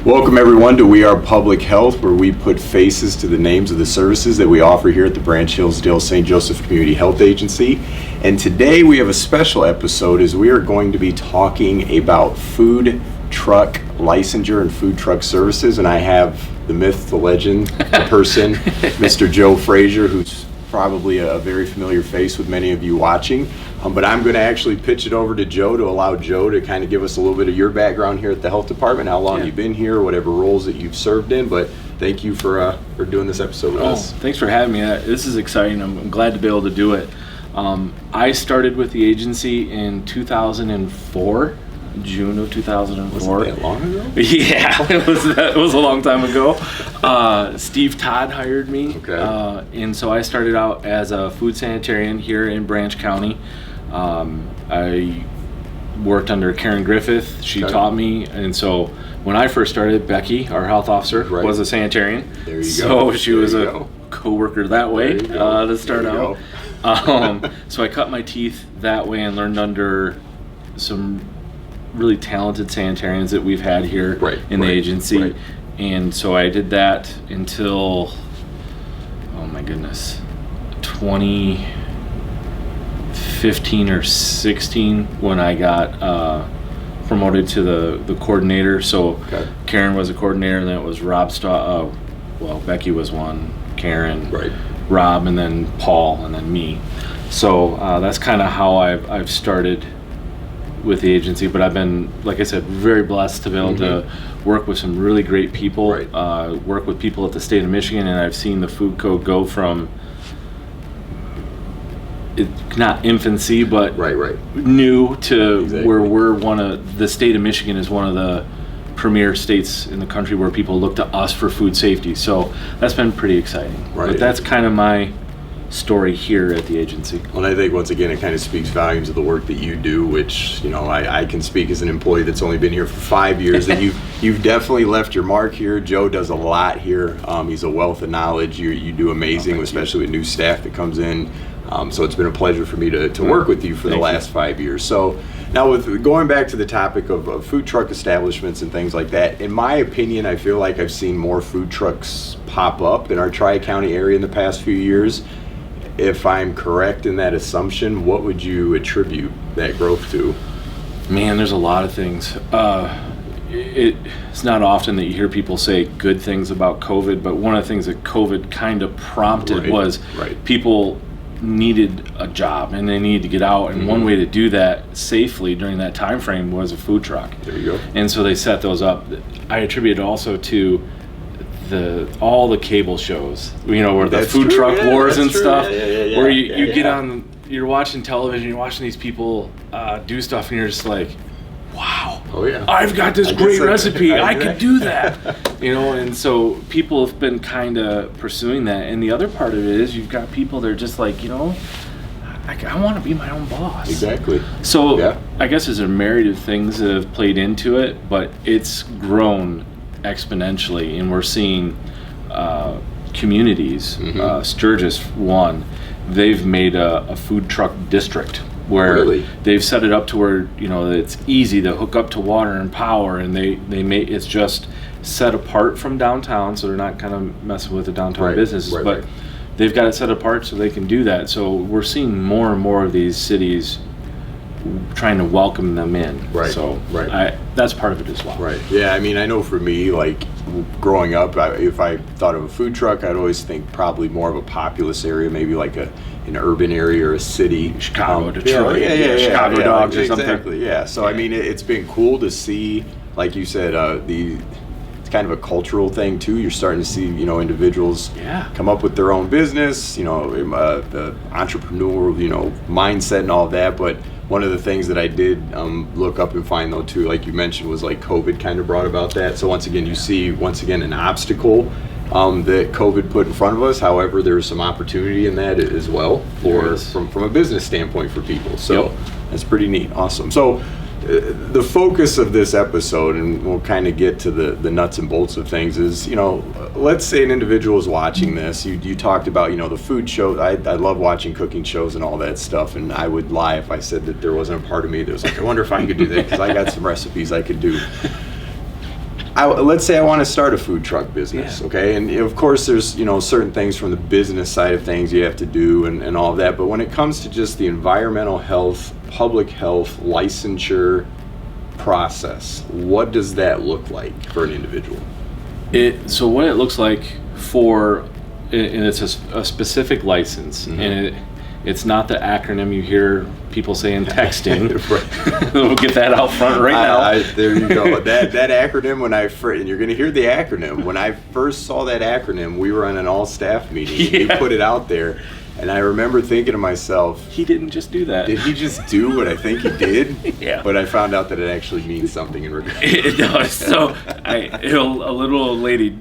Welcome everyone to We Are Public Health, where we put faces to the names of the services that we offer here at the Branch Hillsdale St. Joseph Community Health Agency. And today we have a special episode as we are going to be talking about food truck licensure and food truck services. And I have the myth, the legend, the person, Mr. Joe Frazier, who's probably a very familiar face with many of you watching. But I'm going to actually pitch it over to Joe to allow Joe to kind of give us a little bit of your background here at the health department, how long you've been here, whatever roles that you've served in. But thank you for doing this episode with us. Thanks for having me. This is exciting. I'm glad to be able to do it. I started with the agency in 2004, June of 2004. Wasn't that long ago? Yeah, it was a long time ago. Steve Todd hired me, and so I started out as a food sanitarian here in Branch County. I worked under Karen Griffith. She taught me, and so when I first started, Becky, our health officer, was a sanitarian. There you go. So she was a co-worker that way to start out. So I cut my teeth that way and learned under some really talented sanitarians that we've had here in the agency. And so I did that until, 2015 or 16 when I got promoted to the coordinator. So Karen was a coordinator, and then it was Rob Becky was one, Karen, Rob, and then Paul, and then me. So that's kind of how I've started with the agency, but I've been, like I said, very blessed to be able to work with some really great people, work with people at the state of Michigan, and I've seen the food code go from not infancy, but new to where we're the state of Michigan is one of the premier states in the country where people look to us for food safety. So that's been pretty exciting. But that's kind of my story here at the agency. Well, I think once again it kind of speaks volumes of the work that you do, which I can speak as an employee that's only been here for 5 years, and you've definitely left your mark here. Joe does a lot here. He's a wealth of knowledge. You do amazing, especially with new staff that comes in. So it's been a pleasure for me to work with you for the last 5 years. So now, with going back to the topic of food truck establishments and things like that, in my opinion, I feel like I've seen more food trucks pop up in our Tri-County area in the past few years. If I'm correct in that assumption, what would you attribute that growth to? Man, there's a lot of things. It's not often that you hear people say good things about COVID, but one of the things that COVID kind of prompted was people needed a job and they needed to get out, and one way to do that safely during that time frame was a food truck. There you go. And so they set those up. I attribute it also to all the cable shows, where the food truck wars and stuff, where you get on, you're watching television, you're watching these people do stuff, and you're just like, wow, I've got this great recipe, I could do that, and so people have been kind of pursuing that. And the other part of it is you've got people that are just like, I want to be my own boss. Exactly. So I guess there's a myriad of things that have played into it, but it's grown exponentially, and we're seeing communities. Sturgis, one, they've made a food truck district where they've set it up to where it's easy to hook up to water and power, and they make it's just set apart from downtown, so they're not kind of messing with the downtown businesses, but they've got it set apart so they can do that. So we're seeing more and more of these cities trying to welcome them in. That's part of it as well. Yeah, I mean, I know for me, like growing up, if I thought of a food truck, I'd always think probably more of a populous area, maybe like an urban area or a city. Chicago, Detroit, Chicago dogs or something. Exactly, yeah. So I mean, it's been cool to see, like you said, it's kind of a cultural thing too. You're starting to see, individuals come up with their own business, the entrepreneurial, mindset and all that. But one of the things that I did look up and find, though, too, like you mentioned, was like COVID kind of brought about that. So once again, you see an obstacle that COVID put in front of us. However, there's some opportunity in that as well from a business standpoint for people. So that's pretty neat. Awesome. So the focus of this episode, and we'll kind of get to the nuts and bolts of things, is, let's say an individual is watching this. You talked about, the food show. I love watching cooking shows and all that stuff, and I would lie if I said that there wasn't a part of me that was like, I wonder if I could do that, because I got some recipes I could do. let's say I want to start a food truck business, okay? And of course, there's certain things from the business side of things you have to do and all of that. But when it comes to just the environmental health, public health, licensure process, what does that look like for an individual? So what it looks like and it's a specific license, and it's not the acronym you hear people say in texting. We'll get that out front right now. There you go. That acronym, and you're going to hear the acronym. When I first saw that acronym, we were on an all-staff meeting. You put it out there, and I remember thinking to myself, he didn't just do that. Did he just do what I think he did? Yeah. But I found out that it actually means something in regard. It does. So a little old lady,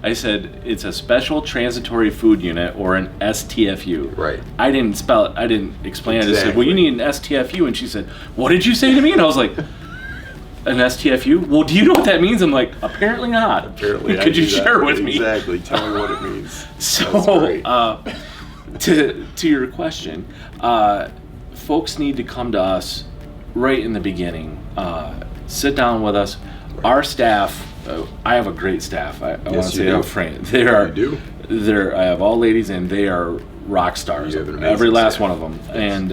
I said it's a special transitory food unit, or an STFU. Right. I didn't spell it. I didn't explain it. I said, well, you need an STFU. And she said, what did you say to me? And I was like, an STFU? Well, do you know what that means? I'm like, apparently not. Apparently. Could you share with me? Exactly. Tell me what it means. So, to your question, folks need to come to us right in the beginning. Sit down with us. Our staff, I have a great staff. I want to say up front. I have all ladies, and they are rock stars. Every last staff. one of them, and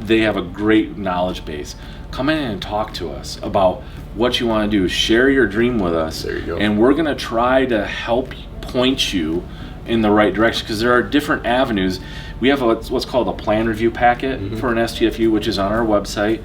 they have a great knowledge base. Come in and talk to us about what you want to do. Share your dream with us. There you go. And we're going to try to help point you in the right direction, because there are different avenues. We have what's called a plan review packet for an STFU, which is on our website.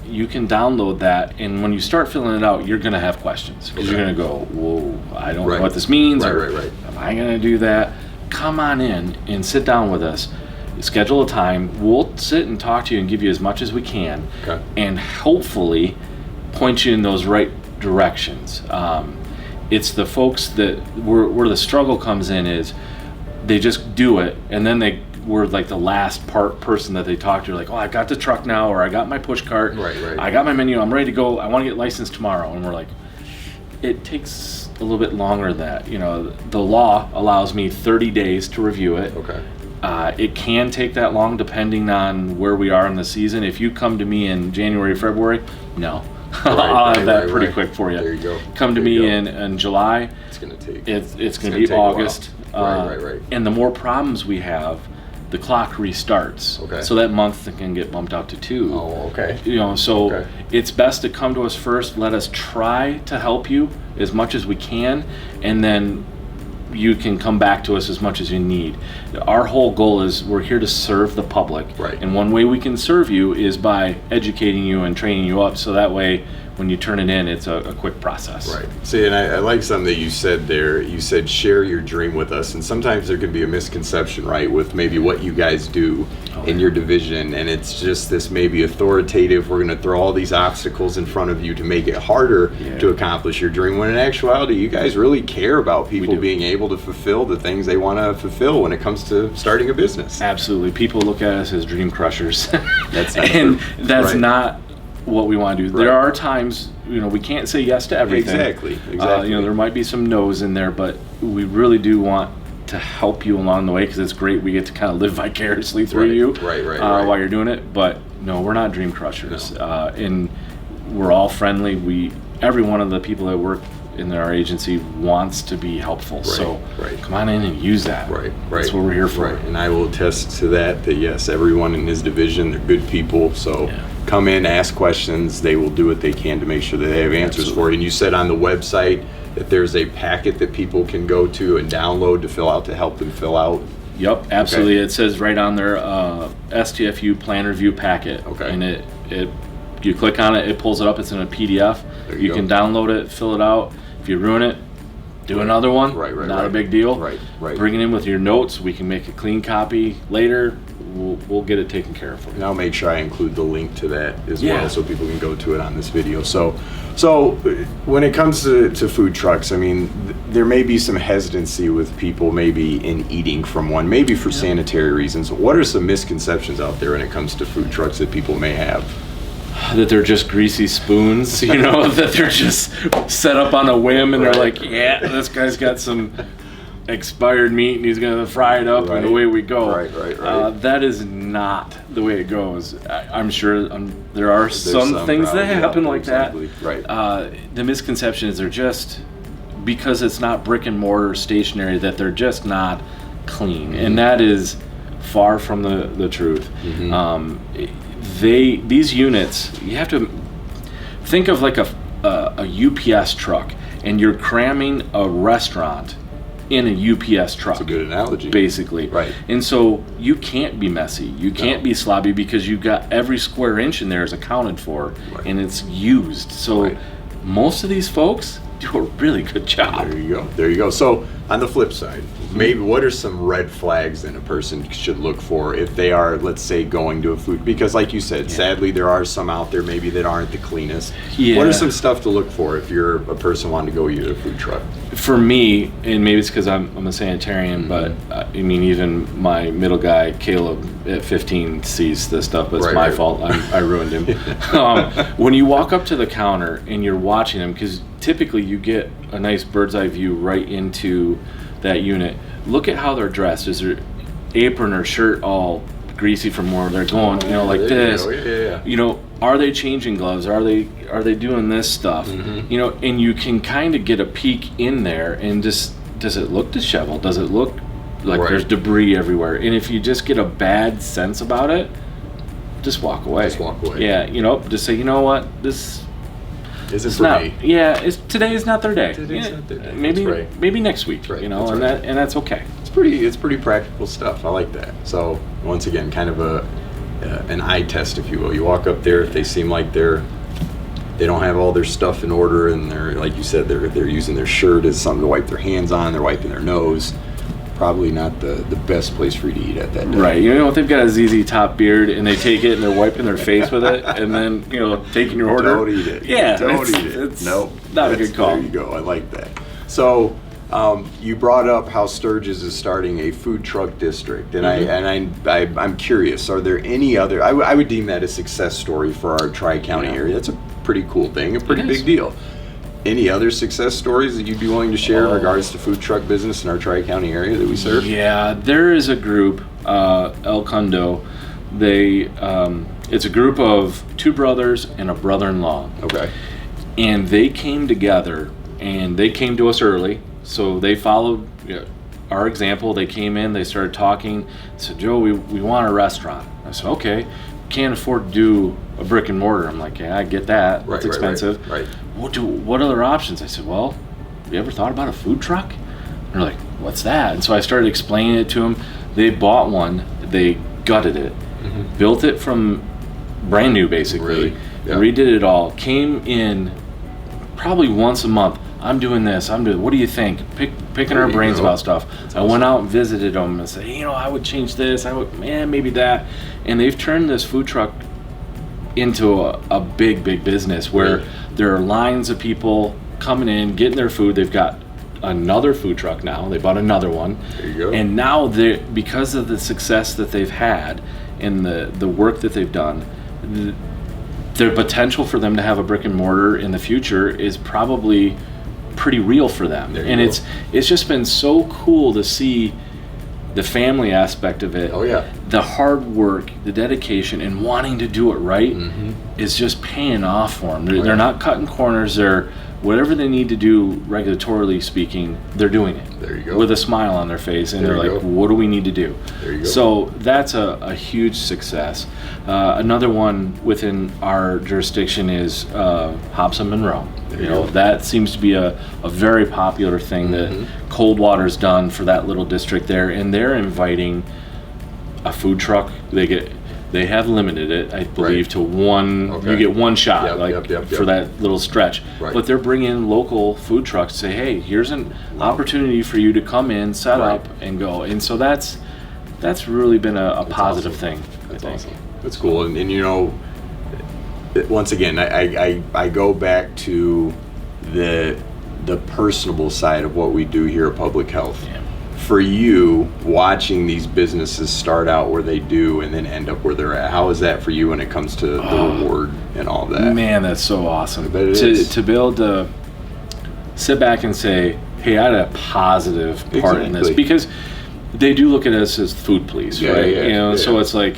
You can download that, and when you start filling it out, you're going to have questions, because you're going to go, whoa, I don't know what this means, or am I going to do that? Come on in and sit down with us. Schedule a time. We'll sit and talk to you and give you as much as we can, and hopefully point you in those right directions. It's the folks that where the struggle comes in is they just do it, and then we're like the last person that they talk to. Like, oh, I got the truck now, or I got my push cart, I got my menu, I'm ready to go, I want to get licensed tomorrow. And we're like, it takes a little bit longer than that. The law allows me 30 days to review it. It can take that long depending on where we are in the season. If you come to me in January, February, no. I'll have that pretty quick for you. There you go. Come to me in July. It's going to take. It's going to be August. Right. And the more problems we have, the clock restarts. So that month can get bumped out to 2. Oh, okay. It's best to come to us first. Let us try to help you as much as we can, and then you can come back to us as much as you need. Our whole goal is we're here to serve the public. And one way we can serve you is by educating you and training you up, so that way when you turn it in, it's a quick process. See, and I like something that you said there. You said share your dream with us, and sometimes there can be a misconception, with maybe what you guys do in your division, and it's just this maybe authoritative, we're going to throw all these obstacles in front of you to make it harder to accomplish your dream, when in actuality you guys really care about people being able to fulfill the things they want to fulfill when it comes to starting a business. Absolutely. People look at us as dream crushers. That's not and true. That's not what we want to do. There are times, we can't say yes to everything. Exactly. There might be some no's in there, but we really do want to help you along the way, because it's great. We get to kind of live vicariously through you while you're doing it. But no, we're not dream crushers. And we're all friendly. Every one of the people that work in our agency wants to be helpful. So come on in and use that. That's what we're here for. And I will attest to that yes, everyone in his division, they're good people. So come in, ask questions. They will do what they can to make sure that they have answers for you. And you said on the website that there's a packet that people can go to and download to fill out, to help them fill out. Yep, absolutely. It says right on there, STFU plan review packet. And you click on it, it pulls it up. It's in a PDF. You can download it, fill it out. If you ruin it, do another one. Not a big deal. Bring it in with your notes. We can make a clean copy later. We'll get it taken care of for you. And I'll make sure I include the link to that as well, so people can go to it on this video. So when it comes to food trucks, I mean, there may be some hesitancy with people maybe in eating from one, maybe for sanitary reasons. What are some misconceptions out there when it comes to food trucks that people may have? That they're just greasy spoons, that they're just set up on a whim, and they're like, this guy's got some expired meat and he's going to fry it up and away we go. Right. That is not the way it goes. I'm sure there are some things that happen like that. Right. The misconception is they're just, because it's not brick and mortar stationary, that they're just not clean. And that is far from the truth. These units, you have to think of like a UPS truck, and you're cramming a restaurant in a UPS truck. That's a good analogy. Basically. Right. And so you can't be messy. You can't be sloppy, because you've got every square inch in there is accounted for, and it's used. So most of these folks do a really good job. There you go. So on the flip side, maybe what are some red flags that a person should look for if they are, let's say, going to a food, because like you said, sadly there are some out there maybe that aren't the cleanest. What are some stuff to look for if you're a person wanting to go eat at a food truck? For me, and maybe it's because I'm a sanitarian, but I mean, even my middle guy, Caleb, at 15 sees this stuff, but it's my fault. I ruined him. When you walk up to the counter and you're watching them, because typically you get a nice bird's eye view right into that unit. Look at how they're dressed. Is their apron or shirt all greasy from where they're going, like this? Are they changing gloves? Are they doing this stuff? And you can kind of get a peek in there, and just, does it look disheveled? Does it look like there's debris everywhere? And if you just get a bad sense about it, just walk away. Yeah, just say, you know what, this isn't for me. Yeah, today is not their day. Today's not their day. Maybe next week. And that's okay. It's pretty practical stuff. I like that. So once again, kind of an eye test, if you will. You walk up there, if they seem like they don't have all their stuff in order, and they're, like you said, they're using their shirt as something to wipe their hands on, they're wiping their nose, probably not the best place for you to eat at that day. Right. If they've got a ZZ Top beard and they take it and they're wiping their face with it, and then taking your order. Don't eat it. Yeah. Don't eat it. It's nope. Not a good call. There you go. I like that. So you brought up how Sturgis is starting a food truck district, and I'm curious. Are there any other? I would deem that a success story for our Tri-County area. That's a pretty cool thing, a pretty big deal. Any other success stories that you'd be willing to share in regards to food truck business in our Tri-County area that we serve? Yeah, there is a group, El Condo. It's a group of two brothers and a brother-in-law. Okay. And they came together, and they came to us early, so they followed our example. They came in, they started talking, said, Joe, we want a restaurant. I said, okay, can't afford to do a brick and mortar. I'm like, yeah, I get that. It's expensive. Right. What other options? I said, well, you ever thought about a food truck? And they're like, what's that? And so I started explaining it to them. They bought one, they gutted it, built it from brand new basically, redid it all, came in probably once a month. I'm doing this, what do you think? Picking our brains about stuff. I went out and visited them and said, I would change this, maybe that. And they've turned this food truck into a big business where there are lines of people coming in, getting their food. They've got another food truck now. They bought another one. There you go. And now, because of the success that they've had and the work that they've done, the potential for them to have a brick and mortar in the future is probably pretty real for them. And it's just been so cool to see the family aspect of it. Oh yeah. The hard work, the dedication, and wanting to do it right is just paying off for them. They're not cutting corners. They're whatever they need to do, regulatorily speaking, they're doing it. There you go. With a smile on their face, and they're like, what do we need to do? There you go. So that's a huge success. Another one within our jurisdiction is Hops and Monroe. That seems to be a very popular thing that Coldwater's done for that little district there, and they're inviting a food truck. They have limited it, I believe, to one. Okay. You get one shot, for that little stretch. Right. But they're bringing local food trucks to say, "Hey, here's an opportunity for you to come in, set up, and go." And so that's really been a positive thing. That's awesome. That's cool. And once again, I go back to the personable side of what we do here at Public Health. Yeah. For you, watching these businesses start out where they do and then end up where they're at, how is that for you when it comes to the reward and all that? Man, that's so awesome. I bet it is. To be able to sit back and say, hey, I had a positive part in this, Exactly. because they do look at us as food police, Yeah, right? yeah, You know, yeah. so it's like,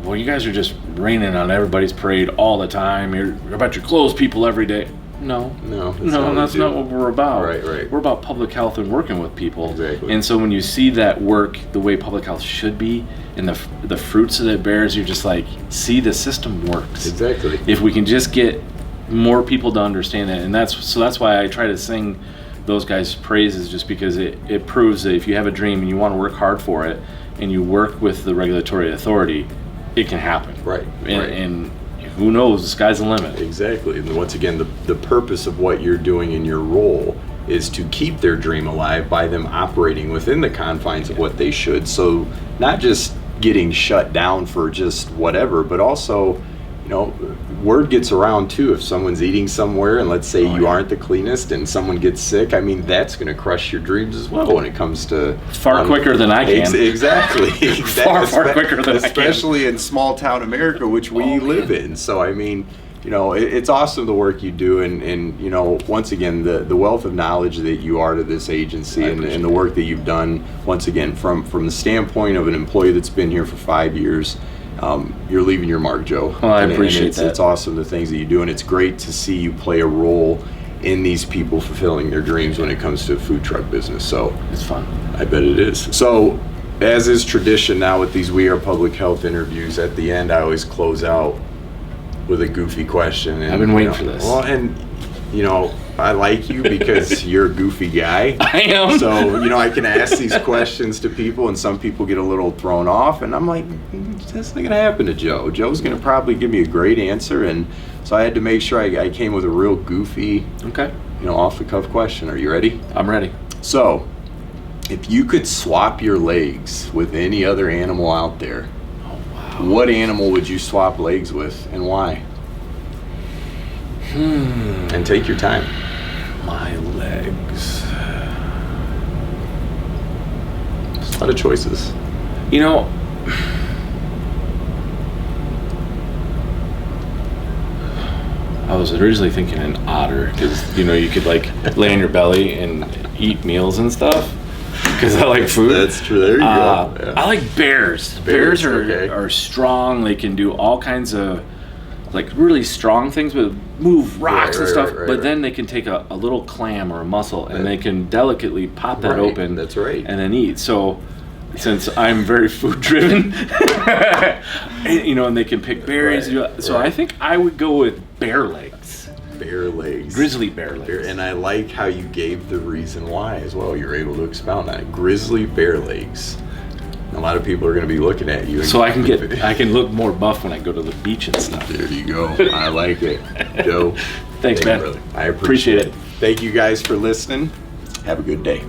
well, you guys are just raining on everybody's parade all the time. You're about your close people every day. No, that's not what we're about. Right. We're about public health and working with people. Exactly. And so when you see that work the way public health should be, and the fruits that it bears, you're just like, see, the system works. Exactly. If we can just get more people to understand that, and that's why I try to sing those guys' praises, just because it proves that if you have a dream and you want to work hard for it, and you work with the regulatory authority, it can happen. Right. And who knows, the sky's the limit. Exactly. And once again, the purpose of what you're doing in your role is to keep their dream alive by them operating within the confines of what they should. So not just getting shut down for just whatever, but also, you know, word gets around too. If someone's eating somewhere and let's say you aren't the cleanest and someone gets sick, I mean, that's going to crush your dreams as well when it comes to far quicker than I can. Exactly. far quicker than I can. Especially in small town America, which we live in. So I mean, you know, it's awesome the work you do, and you know, once again, the wealth of knowledge that you are to this agency, and the work that you've done, once again, from the standpoint of an employee that's been here for 5 years. You're leaving your mark, Joe. Well, I appreciate that. It's awesome the things that you do, and it's great to see you play a role in these people fulfilling their dreams when it comes to food truck business. So It's fun. I bet it is. So, as is tradition now with these We Are Public Health interviews, at the end I always close out with a goofy question. And, I've been waiting for this. Well, and you know, I like you because you're a goofy guy. I am. So, you know, I can ask these questions to people, and some people get a little thrown off, and I'm like, that's not going to happen to Joe. Joe's going to probably give me a great answer, and so I had to make sure I came with a real goofy, Okay. you know, off-the-cuff question. Are you ready? I'm ready. So, if you could swap your legs with any other animal out there, what animal would you swap legs with, and why? And take your time. My legs. There's a lot of choices. You know, I was originally thinking an otter, because, you know, you could like lay on your belly and eat meals and stuff, because I like food. That's true. There you go. Yeah. I like bears. Bears, Bears okay. are strong. They can do all kinds of like really strong things, but move rocks and stuff. But then they can take a little clam or a mussel, and they can delicately pop that open. That's right. And then eat. So since I'm very food driven, you know, and they can pick berries. So I think I would go with bear legs. Bear legs. Grizzly bear legs. And I like how you gave the reason why as well. You're able to expound on it. Grizzly bear legs. A lot of people are going to be looking at you. So I can look more buff when I go to the beach and stuff. There you go. I like it. Joe. Thanks, man. Brother. I Appreciate it. Thank you guys for listening. Have a good day.